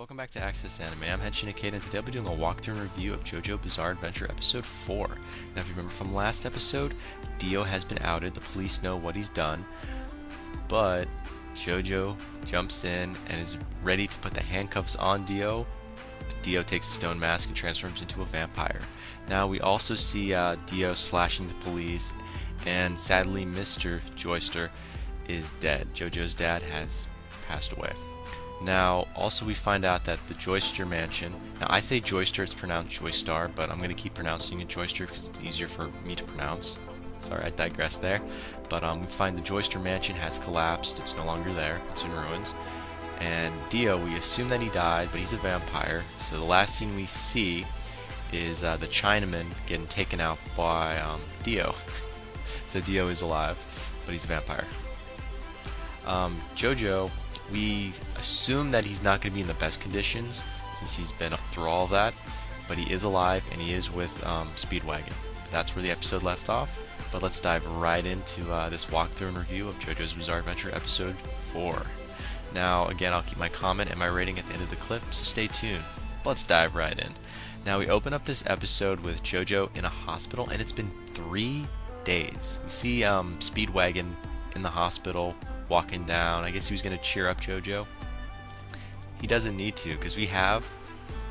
welcome back to Access Anime. I'm Henshin Ikeda, and today I'll be doing a walkthrough and review of JoJo Bizarre Adventure Episode 4. Now, if you remember from last episode, Dio has been outed, the police know what he's done, but JoJo jumps in and is ready to put the handcuffs on Dio. Dio takes a stone mask and transforms into a vampire. Now, we also see Dio slashing the police, and sadly, Mr. Joyster is dead. JoJo's dad has passed away. Now, also we find out that the Joyster mansion, now I say Joyster, it's pronounced Joystar, but I'm going to keep pronouncing it Joyster because it's easier for me to pronounce. Sorry, I digress there. But we find the Joyster mansion has collapsed, it's no longer there, it's in ruins. And Dio, we assume that he died, but he's a vampire, so the last scene we see is the Chinaman getting taken out by Dio. So Dio is alive, but he's a vampire. JoJo, we assume that he's not going to be in the best conditions since he's been through all of that, but he is alive and he is with Speedwagon. That's where the episode left off, but let's dive right into this walkthrough and review of JoJo's Bizarre Adventure Episode 4. Now, again, I'll keep my comment and my rating at the end of the clip, so stay tuned. Let's dive right in. Now, we open up this episode with JoJo in a hospital, and it's been 3 days. We see Speedwagon in the hospital, walking down. I guess he was going to cheer up JoJo. He doesn't need to, because we have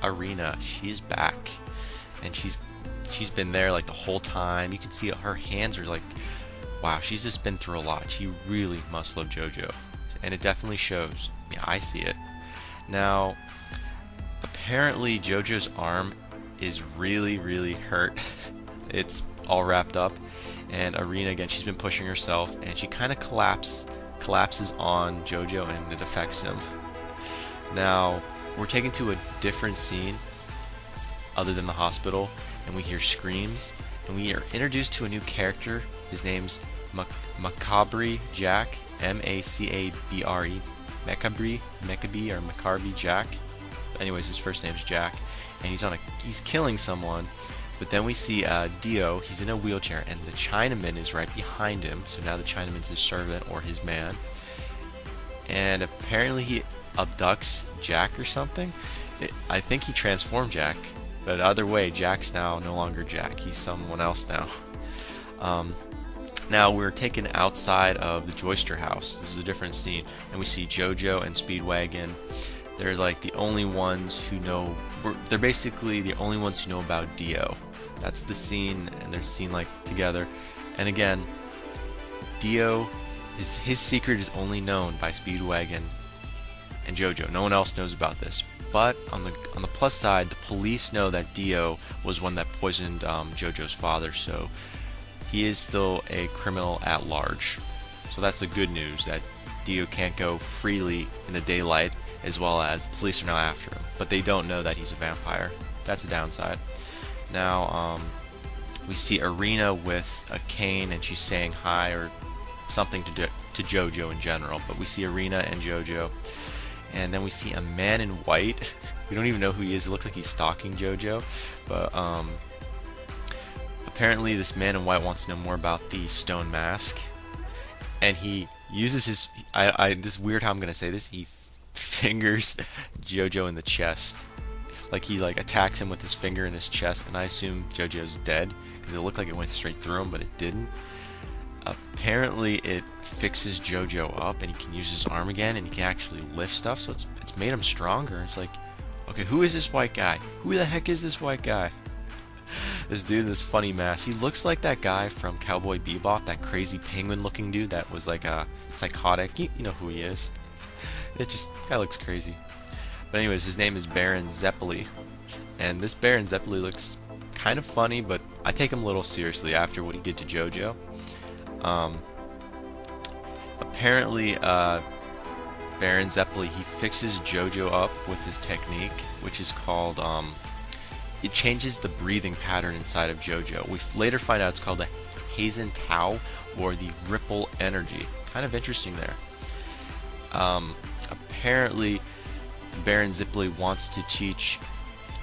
Arena. She's back, and she's been there like the whole time. You can see her hands are like, wow, she's just been through a lot. She really must love JoJo, and it definitely shows. Yeah, I see it. Now, apparently JoJo's arm is really hurt. It's all wrapped up, and Arena, again, she's been pushing herself, and she kind of collapses on JoJo, and it affects him. Now, we're taken to a different scene other than the hospital, and we hear screams, and we are introduced to a new character. His name's Macabre Jack, M-A-C-A-B-R-E, Macabre or Macabre Jack. Anyways, his first name's Jack, and he's killing someone. But then we see Dio, he's in a wheelchair, and the Chinaman is right behind him. So now the Chinaman's his servant or his man. And apparently he abducts Jack or something. I think he transformed Jack. But either way, Jack's now no longer Jack. He's someone else now. Now we're taken outside of the Joyster house. This is a different scene. And we see JoJo and Speedwagon. They're like the only ones who know. They're basically the only ones who know about Dio. That's the scene, and they're seen like together. And again, Dio, his secret is only known by Speedwagon and JoJo. No one else knows about this. But on the plus side, the police know that Dio was one that poisoned JoJo's father, so he is still a criminal at large. So that's the good news, that Dio can't go freely in the daylight, as well as the police are now after him. But they don't know that he's a vampire. That's a downside. Now, we see Arena with a cane, and she's saying hi or something to JoJo in general. But we see Arena and JoJo. And then we see a man in white. We don't even know who he is. It looks like he's stalking JoJo. But apparently this man in white wants to know more about the stone mask. And he uses his... this is weird how I'm going to say this. He fingers JoJo in the chest. Like he attacks him with his finger in his chest, and I assume JoJo's dead because it looked like it went straight through him, but it didn't. Apparently it fixes JoJo up, and he can use his arm again, and he can actually lift stuff, so it's made him stronger. It's like, okay, who is this white guy? Who the heck is this white guy? This dude in this funny mask. He looks like that guy from Cowboy Bebop, that crazy penguin looking dude that was like a psychotic. You know who he is. Guy looks crazy. But anyways, his name is Baron Zeppeli, and this Baron Zeppeli looks kind of funny, but I take him a little seriously after what he did to JoJo. Apparently, Baron Zeppeli, he fixes JoJo up with his technique, which is called, it changes the breathing pattern inside of JoJo. We later find out it's called the Hazen Tao, or the Ripple Energy. Kind of interesting there. Apparently, Baron Zeppeli wants to teach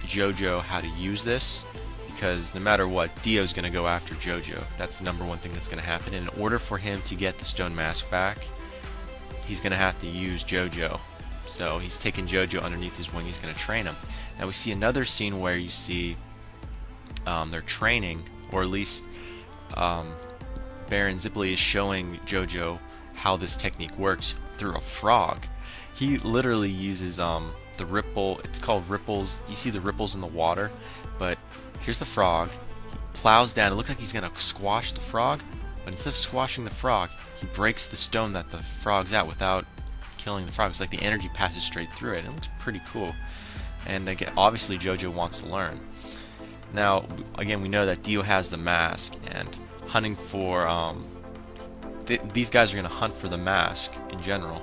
JoJo how to use this, because no matter what, Dio's going to go after JoJo. That's the number one thing that's going to happen. And in order for him to get the stone mask back, he's going to have to use JoJo. So he's taking JoJo underneath his wing. He's going to train him. Now we see another scene where you see they're training, or at least Baron Zippoli is showing JoJo how this technique works through a frog. He literally uses the ripple. It's called ripples. You see the ripples in the water, but here's the frog. He plows down. It looks like he's going to squash the frog, but instead of squashing the frog, he breaks the stone that the frog's at without killing the frog. It's like the energy passes straight through it. It looks pretty cool. And again, obviously JoJo wants to learn. Now, again, we know that Dio has the mask, and hunting for these guys are going to hunt for the mask in general,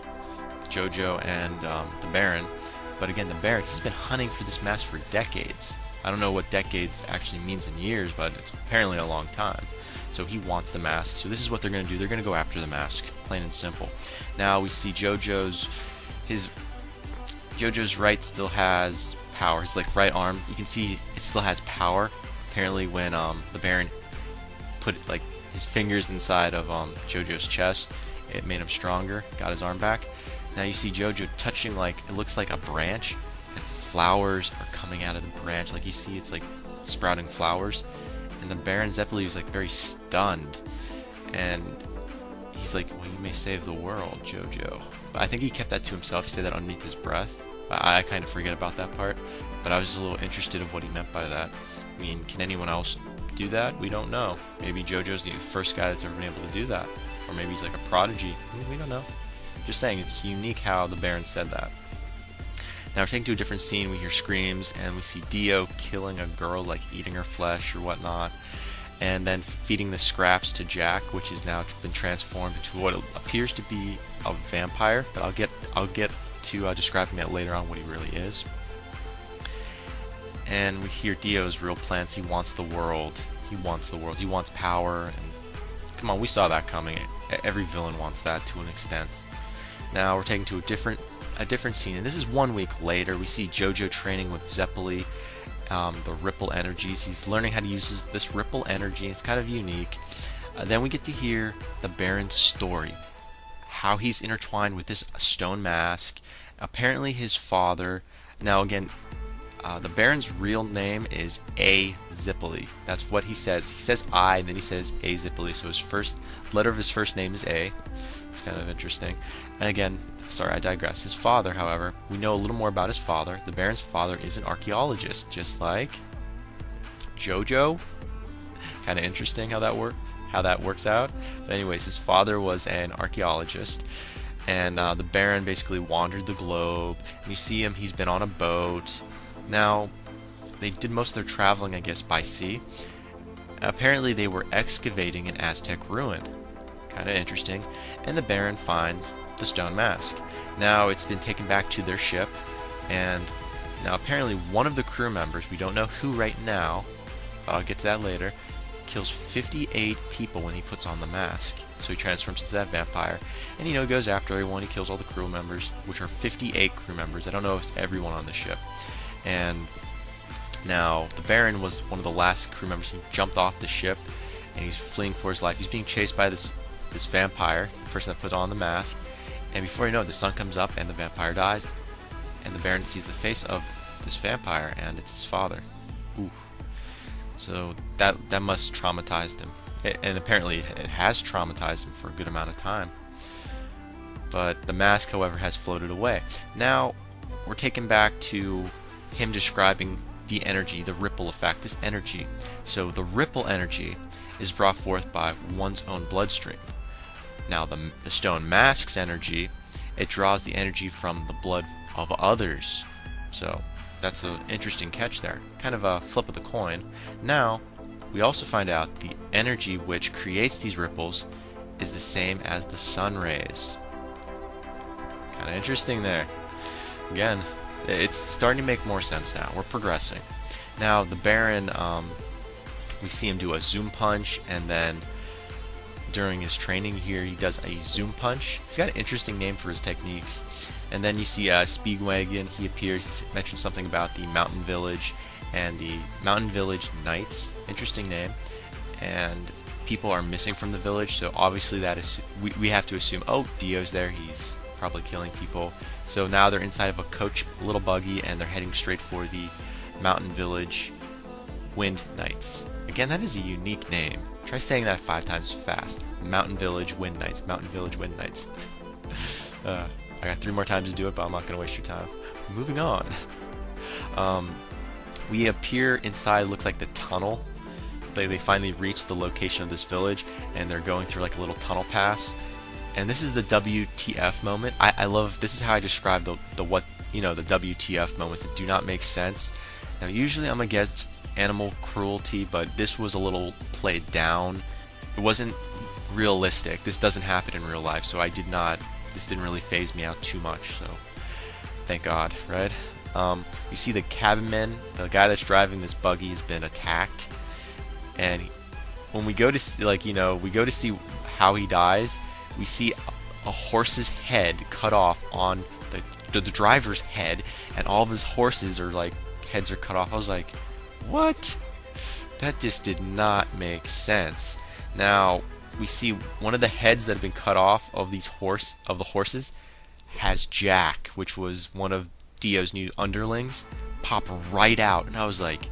JoJo and the Baron. But again, the Baron, he's been hunting for this mask for decades. I don't know what decades actually means in years, but it's apparently a long time. So he wants the mask. So this is what they're going to do. They're going to go after the mask, plain and simple. Now we see JoJo's right still has power. His like right arm, you can see it still has power. Apparently, when the Baron put like his fingers inside of JoJo's chest, it made him stronger. Got his arm back. Now you see JoJo touching, like, it looks like a branch, and flowers are coming out of the branch. Like you see, it's like sprouting flowers. And the Baron Zeppeli was like very stunned, and he's like, "Well, you may save the world, JoJo." But I think he kept that to himself. He said that underneath his breath. I kind of forget about that part, but I was just a little interested of what he meant by that. I mean, can anyone else do that? We don't know. Maybe JoJo's the first guy that's ever been able to do that, or maybe he's like a prodigy. We don't know. Just saying, it's unique how the Baron said that. Now we're taken to a different scene. We hear screams, and we see Dio killing a girl, like eating her flesh or whatnot, and then feeding the scraps to Jack, which has now been transformed into what appears to be a vampire. But I'll get to describing that later on, what he really is. And we hear Dio's real plans. He wants the world. He wants the world. He wants power. And come on, we saw that coming. Every villain wants that to an extent. Now we're taken to a different scene, and this is 1 week later. We see JoJo training with Zeppeli, the ripple energies. He's learning how to use this ripple energy. It's kind of unique. Then we get to hear the Baron's story, how he's intertwined with this stone mask. Apparently his father, now again, the Baron's real name is A. Zeppeli. That's what he says. He says I, and then he says A. Zeppeli. So his first letter of his first name is A. It's kind of interesting. And again, sorry, I digress. His father, however, we know a little more about his father. The Baron's father is an archaeologist, just like JoJo. Kind of interesting how that works out. But anyways, his father was an archaeologist, and the Baron basically wandered the globe. And you see him; he's been on a boat. Now, they did most of their traveling, I guess, by sea. Apparently, they were excavating an Aztec ruin. Kind of interesting. And the Baron finds the stone mask. Now it's been taken back to their ship, and now apparently one of the crew members, we don't know who right now, but I'll get to that later, kills 58 people when he puts on the mask. So he transforms into that vampire, and he goes after everyone. He kills all the crew members, which are 58 crew members. I don't know if it's everyone on the ship. And now the Baron was one of the last crew members. He jumped off the ship, and he's fleeing for his life. He's being chased by this vampire, the person that put on the mask, and before you know it, the sun comes up and the vampire dies, and the Baron sees the face of this vampire, and it's his father. Ooh. So that must traumatized him, and apparently it has traumatized him for a good amount of time. But the mask, however, has floated away. Now we're taken back to him describing the energy, the ripple effect, this energy. So the ripple energy is brought forth by one's own bloodstream. Now the stone mask's energy, it draws the energy from the blood of others. So that's an interesting catch there. Kind of a flip of the coin. Now, we also find out the energy which creates these ripples is the same as the sun rays. Kind of interesting there. Again, it's starting to make more sense now. We're progressing. Now, the Baron, we see him do a zoom punch, and then during his training here, he does a zoom punch. He's got an interesting name for his techniques. And then you see Speedwagon, he appears, he mentions something about the Mountain Village and the Mountain Village Knights. Interesting name. And people are missing from the village, so obviously that is, we have to assume, oh, Dio's there, he's probably killing people. So now they're inside of a coach, little buggy, and they're heading straight for the Mountain Village Wind Knights. Again, that is a unique name. Try saying that 5 times fast. Mountain Village Wind Knights. Mountain Village Wind Knights. I got 3 more times to do it, but I'm not going to waste your time. Moving on. We appear inside, looks like the tunnel. They finally reach the location of this village, and they're going through like a little tunnel pass. And this is the WTF moment. I love, this is how I describe the WTF moments that do not make sense. Now usually I'm against animal cruelty, but this was a little played down. It wasn't realistic. This doesn't happen in real life, so this didn't really phase me out too much, so thank God, right? You see the cabinman, the guy that's driving this buggy, has been attacked, and when we go to see how he dies, we see a horse's head cut off on the driver's head, and all of his horses are like heads are cut off. I was like, what? That just did not make sense. Now we see one of the heads that have been cut off of the horses has Jack, which was one of Dio's new underlings, pop right out, and I was like,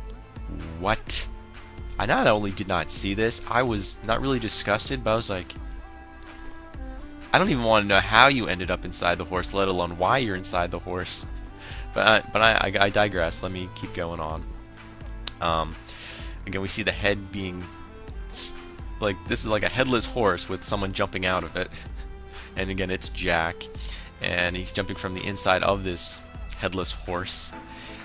what? I not only did not see this, I was not really disgusted, but I was like, I don't even want to know how you ended up inside the horse, let alone why you're inside the horse. But I digress. Let me keep going on. Again, we see the head being like, this is like a headless horse with someone jumping out of it. And again, it's Jack, and he's jumping from the inside of this headless horse.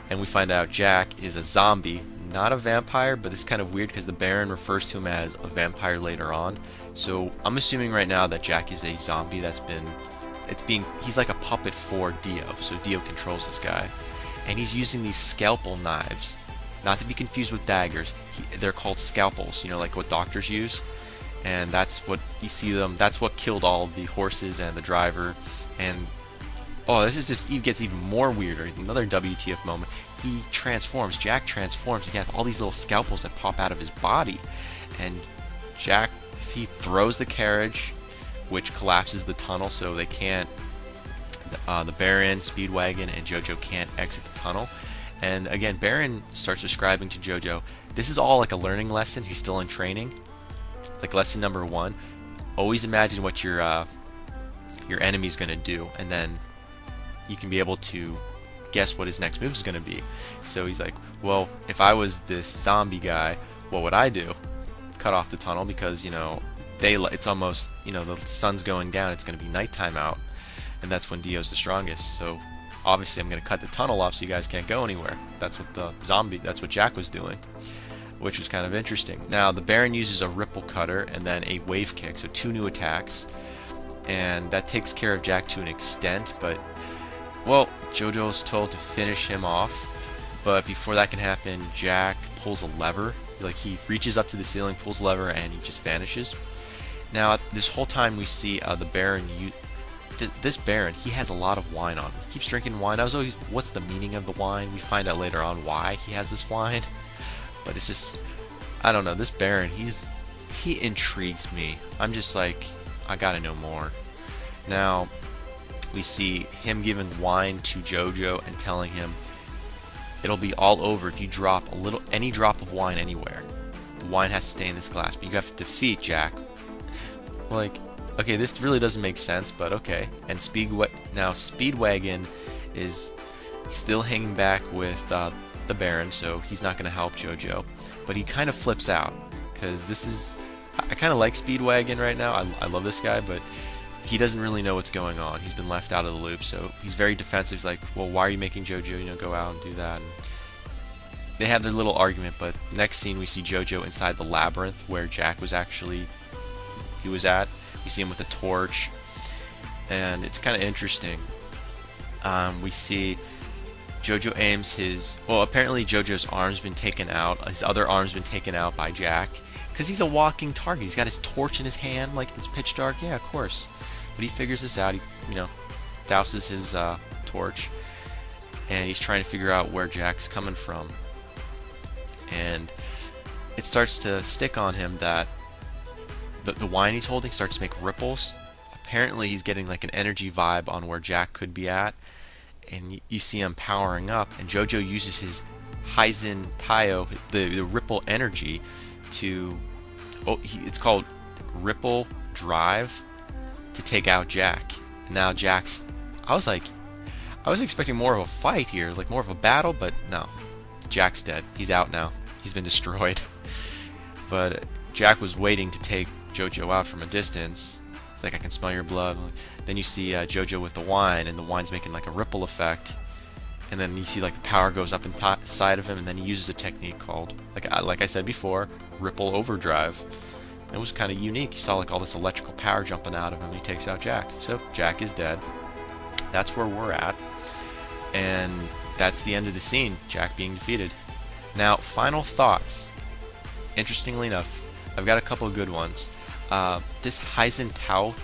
And we find out Jack is a zombie, not a vampire, but this is kind of weird because the Baron refers to him as a vampire later on. So I'm assuming right now that Jack is a zombie he's like a puppet for Dio, so Dio controls this guy. And he's using these scalpel knives, not to be confused with daggers. They're called scalpels, like what doctors use. And that's what you see them, that's what killed all the horses and the driver. And oh, this is just, it gets even more weirder. Another WTF moment. Jack transforms, he has all these little scalpels that pop out of his body. And Jack, he throws the carriage, which collapses the tunnel, so they can't, the Baron, Speedwagon, and JoJo can't exit the tunnel. And again, Baron starts describing to JoJo, this is all like a learning lesson, he's still in training. Like lesson number 1, always imagine what your enemy's gonna do, and then you can be able to guess what his next move is gonna be. So he's like, well, if I was this zombie guy, what would I do? Cut off the tunnel, because it's almost, the sun's going down, it's going to be nighttime out, and that's when Dio's the strongest, so obviously I'm going to cut the tunnel off so you guys can't go anywhere. That's what Jack was doing, which was kind of interesting. Now the Baron uses a ripple cutter and then a wave kick, so 2 new attacks, and that takes care of Jack to an extent, but well, JoJo's told to finish him off, but before that can happen, Jack pulls a lever. Like, he reaches up to the ceiling, pulls a lever, and he just vanishes. Now, this whole time we see the Baron, this Baron, he has a lot of wine on him. He keeps drinking wine. I was always, what's the meaning of the wine? We find out later on why he has this wine. But it's just, I don't know, this Baron, he intrigues me. I'm just like, I gotta know more. Now, we see him giving wine to JoJo and telling him, it'll be all over if you drop any drop of wine anywhere. The wine has to stay in this glass, but you have to defeat Jack. Like, okay, this really doesn't make sense, but okay. And Speedwagon is still hanging back with the Baron, so he's not going to help JoJo. But he kind of flips out, because I kind of like Speedwagon right now. I love this guy, but he doesn't really know what's going on. He's been left out of the loop, so he's very defensive. He's like, well, why are you making JoJo, go out and do that? And they have their little argument, but next scene we see JoJo inside the labyrinth where Jack was at. We see him with a torch, and it's kind of interesting. We see JoJo aims apparently JoJo's arm's been taken out. His other arm's been taken out by Jack, because he's a walking target. He's got his torch in his hand, like it's pitch dark. Yeah, of course. But he figures this out. He, douses his torch, and he's trying to figure out where Jack's coming from. And it starts to stick on him that the wine he's holding starts to make ripples. Apparently, he's getting like an energy vibe on where Jack could be at. and you see him powering up, and JoJo uses his Henshin Ikeda, the ripple energy, to it's called ripple drive, to take out Jack. And now Jack's, I was expecting more of a fight here, like more of a battle, but no, Jack's dead. He's out now. He's been destroyed. But Jack was waiting to take JoJo out from a distance. It's like, I can smell your blood. Then you see JoJo with the wine, and the wine's making like a ripple effect. And then you see like the power goes up inside of him, and then he uses a technique called, like I said before, ripple overdrive. It was kind of unique. You saw like all this electrical power jumping out of him, and he takes out Jack. So Jack is dead. That's where we're at. And that's the end of the scene, Jack being defeated. Now, final thoughts. Interestingly enough, I've got a couple of good ones. This Henshin Ikeda,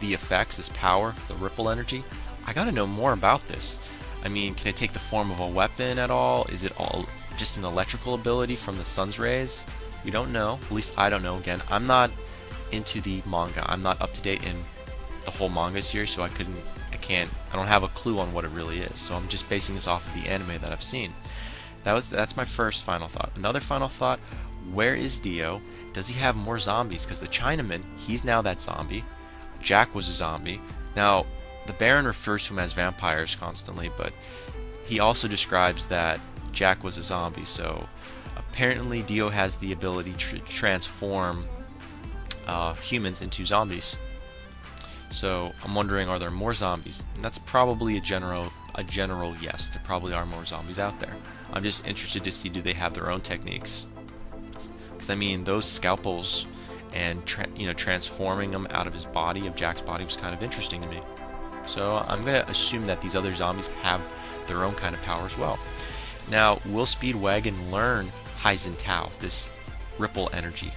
the effects, this power, the ripple energy, I gotta know more about this. I mean, can it take the form of a weapon at all? Is it all just an electrical ability from the sun's rays? We don't know. At least I don't know. Again, I'm not into the manga. I'm not up to date in the whole manga series, so I don't have a clue on what it really is. So I'm just basing this off of the anime that I've seen. That's my first final thought. Another final thought, where is Dio? Does he have more zombies? Because the Chinaman, he's now that zombie. Jack was a zombie. Now, the Baron refers to him as vampires constantly, but he also describes that Jack was a zombie, so apparently Dio has the ability to transform humans into zombies. So I'm wondering, are there more zombies? And that's probably a general yes. There probably are more zombies out there. I'm just interested to see, do they have their own techniques? Because I mean, those scalpels and transforming them out of his body, of Jack's body, was kind of interesting to me. So I'm gonna assume that these other zombies have their own kind of power as well. Now, will Speedwagon learn Henshin Ikeda, this ripple energy?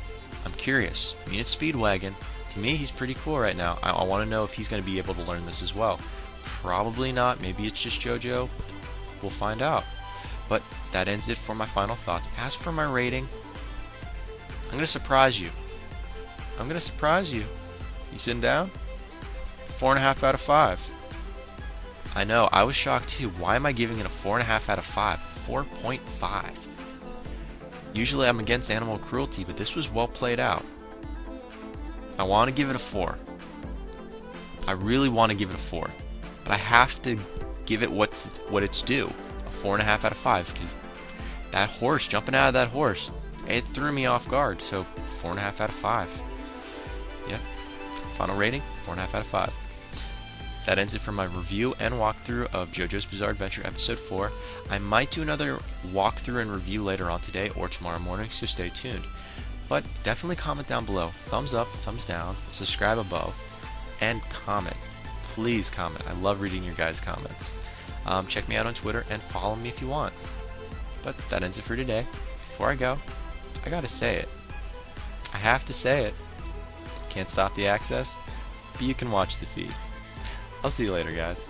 I'm curious. I mean, it's Speedwagon. To me, he's pretty cool right now. I want to know if he's going to be able to learn this as well. Probably not. Maybe it's just JoJo. We'll find out. But that ends it for my final thoughts. As for my rating, I'm going to surprise you. You sitting down? 4.5 out of 5. I know, I was shocked too. Why am I giving it a 4.5 out of 5? 4.5. Usually I'm against animal cruelty, but this was well played out. I want to give it a 4. I really want to give it a 4. But I have to give it what it's due. A 4.5 out of 5. Because that horse, jumping out of that horse, it threw me off guard. So 4.5 out of 5. Yep. Final rating, 4.5 out of 5. That ends it for my review and walkthrough of JoJo's Bizarre Adventure Episode 4. I might do another walkthrough and review later on today or tomorrow morning, so stay tuned. But definitely comment down below. Thumbs up, thumbs down, subscribe above, and comment. Please comment. I love reading your guys' comments. Check me out on Twitter and follow me if you want. But that ends it for today. Before I go, I gotta say it. I have to say it. Can't stop the access, but you can watch the feed. I'll see you later, guys.